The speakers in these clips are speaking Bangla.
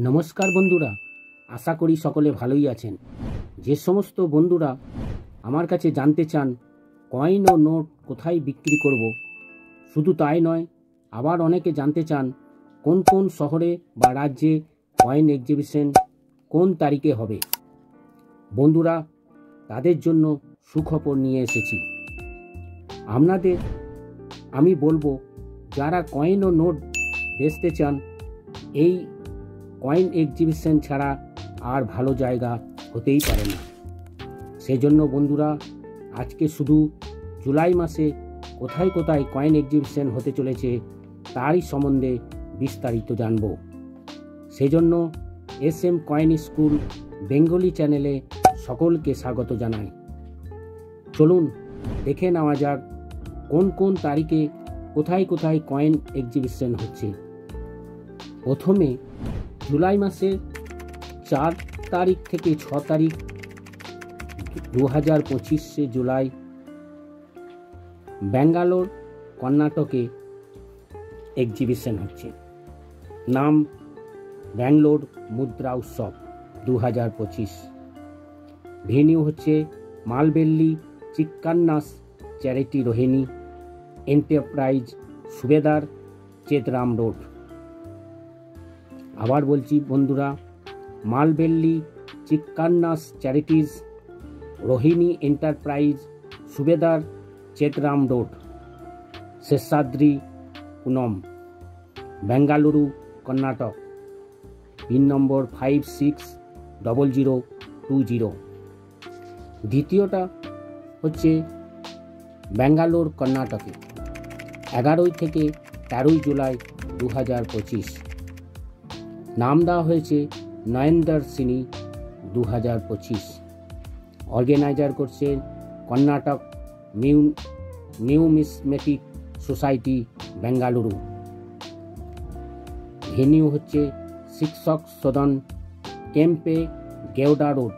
নমস্কার বন্ধুরা, আশা করি সকলে ভালোই আছেন। যে সমস্ত বন্ধুরা আমার কাছে জানতে চান কয়েন ও নোট কোথায় বিক্রি করব, শুধু তাই নয়, আবার অনেকে জানতে চান কোন কোন শহরে বা রাজ্যে কয়েন এক্সিবিশন কোন তারিখে হবে। বন্ধুরা, তাদের জন্য সুখবর নিয়ে এসেছি। আপনাদের আমি বলবো, যারা কয়েন ও নোট বেচতে চান, এই কয়েন এক্সিবিশন ছাড়া আর ভালো জায়গা হতেই পারে না। সেজন্য বন্ধুরা, আজকে শুধু জুলাই মাসে কোথায় কোথায় কয়েন এক্সিবিশন হতে চলেছে তারই সম্বন্ধে বিস্তারিত জানব। সেজন্য SM কয়েন স্কুল বেঙ্গলি চ্যানেলে সকলকে স্বাগত জানাই। চলুন দেখে নেওয়া যাক কোন কোন তারিখে কোথায় কোথায় কয়েন এক্সিবিশন হচ্ছে। প্রথমে জুলাই মাসের 4 তারিখ থেকে 6 তারিখ 2025 জুলাই ব্যাঙ্গালোর কর্ণাটকে এক্সিবিশন হচ্ছে। নাম ব্যাঙ্গালোর মুদ্রা উৎসব 2025। ভেনিউ হচ্ছে মালবেল্লি চিক্কান্নাস চ্যারিটি রোহিণী এন্টারপ্রাইজ, সুবেদার, চেতরাম রোড। আবার বলছি বন্ধুরা, মালবেল্লি চিক্কান্নাস চ্যারিটিজ রোহিণী এন্টারপ্রাইজ, সুবেদার, চেতরাম রোড, শেষাদ্রি পুনম, বেঙ্গালুরু, কর্ণাটক। পিন নম্বর 560020। দ্বিতীয়টা হচ্ছে ব্যাঙ্গালোর কর্ণাটকে 11 থেকে 13 জুলাই 2025। নাম দেওয়া হয়েছে নয়েন্দর সিনি 2025। অর্গানাইজার করছে কর্ণাটক নিউমিসমেটিক সোসাইটি বেঙ্গালুরু। ভেনিউ হচ্ছে শিক্ষক সদন কেম্পে গেওডা রোড,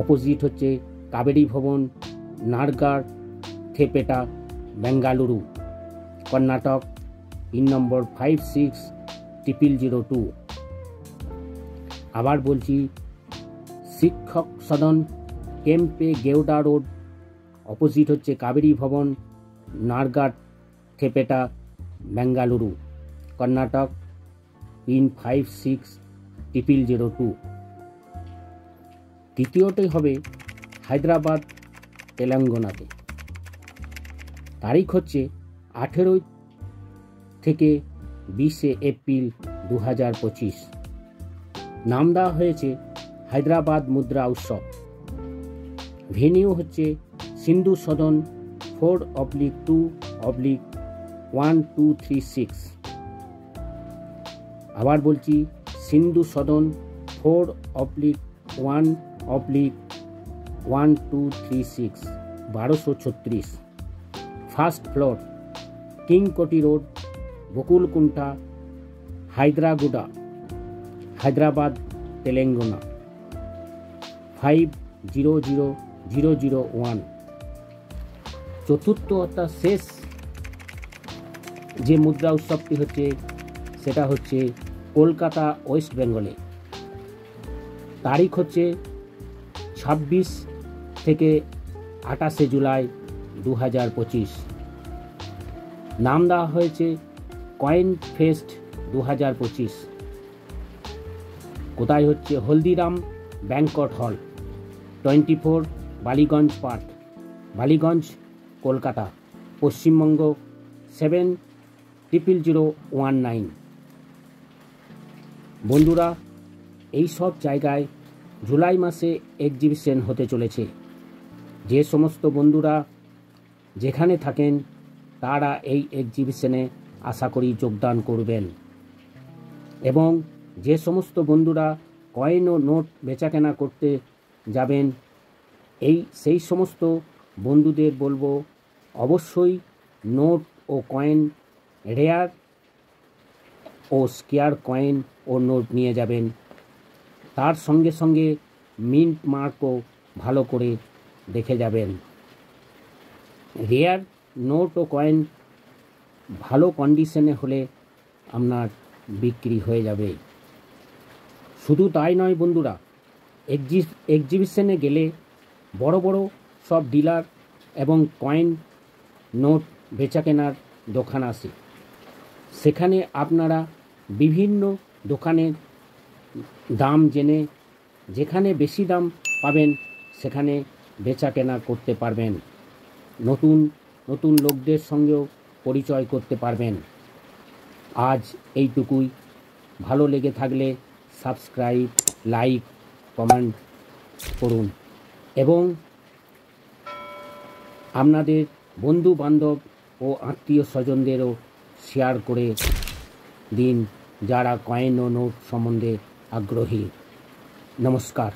অপোজিট হচ্ছে কাবেরী ভবন, নারগার, থেপেটা, বেঙ্গালুরু, কর্ণাটক। পিন নম্বর 560002। আবার বলছি, শিক্ষক সদন কেম্পে গেওডা রোড, অপোজিট হচ্ছে কাবেরী ভবন, নারগাট, থেপেটা, বেঙ্গালুরু, কর্ণাটক। পিন 560002। তৃতীয়টি হবে হায়দ্রাবাদ, তেলেঙ্গানাতে। তারিখ হচ্ছে 18 থেকে 20 এপ্রিল 2025। নাম দেওয়া হয়েছে হায়দ্রাবাদ মুদ্রা উৎসব। ভেনিউ হচ্ছে সিন্ধু সদন 4/2/1236। আবার বলছি, Sindhu Sadan 4/1/1236, 1236। First floor, Kingkoti road, Bogulkunta, Hyderguda, Hyderabad, Telangana 500001। চতুর্থ অর্থাৎ শেষ যে মুদ্রা উৎসবটি হচ্ছে, সেটা হচ্ছে কলকাতা, ওয়েস্ট বেঙ্গলে। তারিখ হচ্ছে 26 থেকে 28 জুলাই 2025। নাম দেওয়া হয়েছে কয়েন ফেস্ট 2025। কোথায় হচ্ছে? হলদিরাম ব্যাংকট হল, 24 বালিগঞ্জ পার্ক, বালিগঞ্জ, কলকাতা, পশ্চিমবঙ্গ 700019। বন্ধুরা, এই সব জায়গায় জুলাই মাসে এক্সিবিশন হতে চলেছে। যে সমস্ত বন্ধুরা যেখানে থাকেন তারা এই এক্সিবিশনে আশা করি যোগদান করবেন। এবং যে সমস্ত বন্ধুরা কয়েন ও নোট বেচাকেনা করতে যাবেন, সেই সমস্ত বন্ধুদের বলবো, অবশ্যই নোট ও কয়েন, রেয়ার ও স্কেয়ার কয়েন ও নোট নিয়ে যাবেন। তার সঙ্গে সঙ্গে মিন্ট মার্কও ভালো করে দেখে যাবেন। রেয়ার নোট ও কয়েন ভালো কন্ডিশনে হলে আপনার বিক্রি হয়ে যাবে। শুধু তাই নয় বন্ধুরা, এক্সিবিশনে গেলে বড় বড় সব ডিলার এবং কয়েন নোট বেচাকেনার দোকান আসে। সেখানে আপনারা বিভিন্ন দোকানের দাম জেনে যেখানে বেশি দাম পাবেন সেখানে বেচাকেনা করতে পারবেন। নতুন নতুন লোকদের সঙ্গেও পরিচয় করতে পারবেন। আজ এইটুকুই। ভালো লেগে থাকলে সাবস্ক্রাইব, লাইক, কমেন্ট করুন এবং আপনাদের বন্ধু বান্ধব ও আত্মীয় স্বজনদেরও শেয়ার করে দিন যারা কয়েন ও নোট সম্বন্ধে আগ্রহী। নমস্কার।